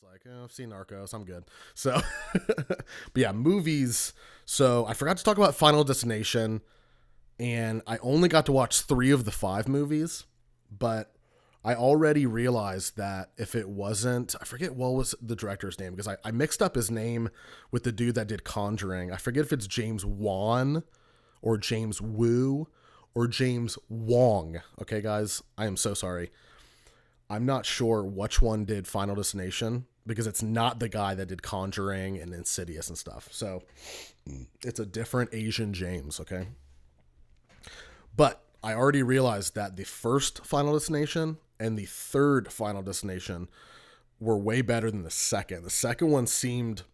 It's like, I've seen Narcos, I'm good. So, but yeah, movies. So I forgot to talk about Final Destination, and I only got to watch three of the five movies, but I already realized that if it wasn't, I forget what was the director's name because I mixed up his name with the dude that did Conjuring. I forget if it's James Wan or James Wu or James Wong. Okay, guys, I am so sorry. I'm not sure which one did Final Destination because it's not the guy that did Conjuring and Insidious and stuff. So it's a different Asian James, okay? But I already realized that the first Final Destination and the third Final Destination were way better than the second. The second one seemed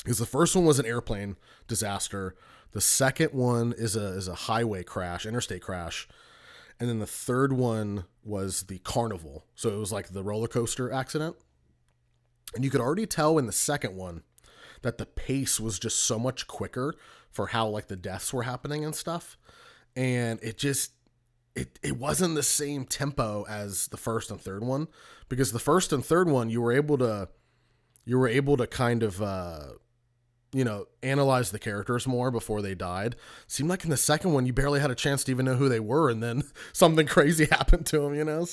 because the first one was an airplane disaster. The second one is a highway crash, interstate crash, and then the third one was the carnival. So it was like the roller coaster accident. And you could already tell in the second one that the pace was just so much quicker for how like the deaths were happening and stuff. And it wasn't the same tempo as the first and third one because the first and third one you were able to kind of analyze the characters more before they died. Seemed like in the second one, you barely had a chance to even know who they were, and then something crazy happened to them,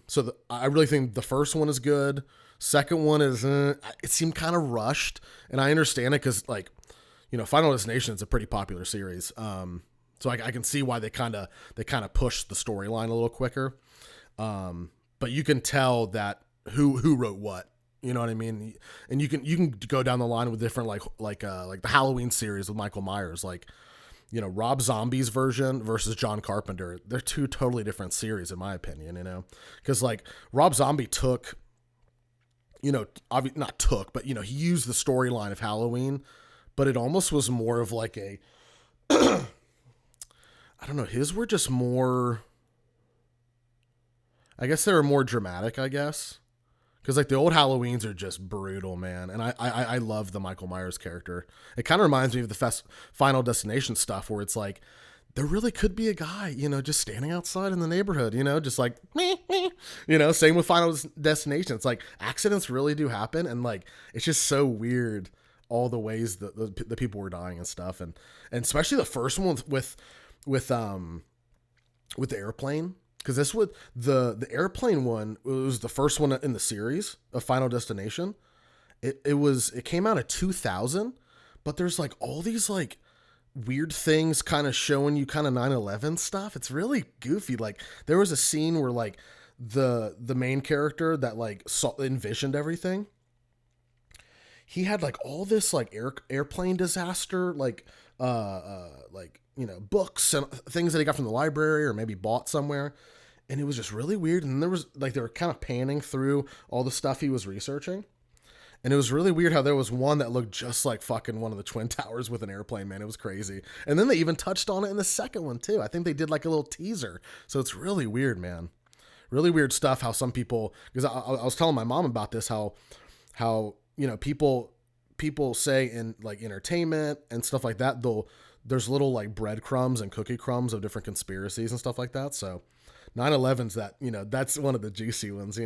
So, I really think the first one is good. Second one is, it seemed kind of rushed, and I understand it because, Final Destination is a pretty popular series. So I can see why they kind of pushed the storyline a little quicker. But you can tell that who wrote what. You know what I mean? And you can go down the line with different like the Halloween series with Michael Myers, Rob Zombie's version versus John Carpenter. They're two totally different series in my opinion, because like Rob Zombie took, not took, but he used the storyline of Halloween, but it almost was more of like a, I don't know, his were just more, I guess they were more dramatic, I guess. Because like the old Halloweens are just brutal, man, and I love the Michael Myers character. It kind of reminds me of the Final Destination stuff, where it's like there really could be a guy, just standing outside in the neighborhood, just like meh, meh. Same with Final Destination. It's like accidents really do happen, and like it's just so weird all the ways that the people were dying and stuff, and especially the first one with the airplane. Because this would the airplane one was the first one in the series of Final Destination. It came out in 2000, but there's like all these like weird things kind of showing you kind of 9/11 stuff. It's really goofy. Like there was a scene where like the main character that like envisioned everything. He had like all this like airplane disaster books and things that he got from the library or maybe bought somewhere. And it was just really weird. And there was like, they were kind of panning through all the stuff he was researching. And it was really weird how there was one that looked just like fucking one of the Twin Towers with an airplane, man. It was crazy. And then they even touched on it in the second one too. I think they did like a little teaser. So it's really weird, man. Really weird stuff how some people, because I was telling my mom about this, how people say in like entertainment and stuff like that, there's little like breadcrumbs and cookie crumbs of different conspiracies and stuff like that. So 9/11's that, that's one of the juicy ones.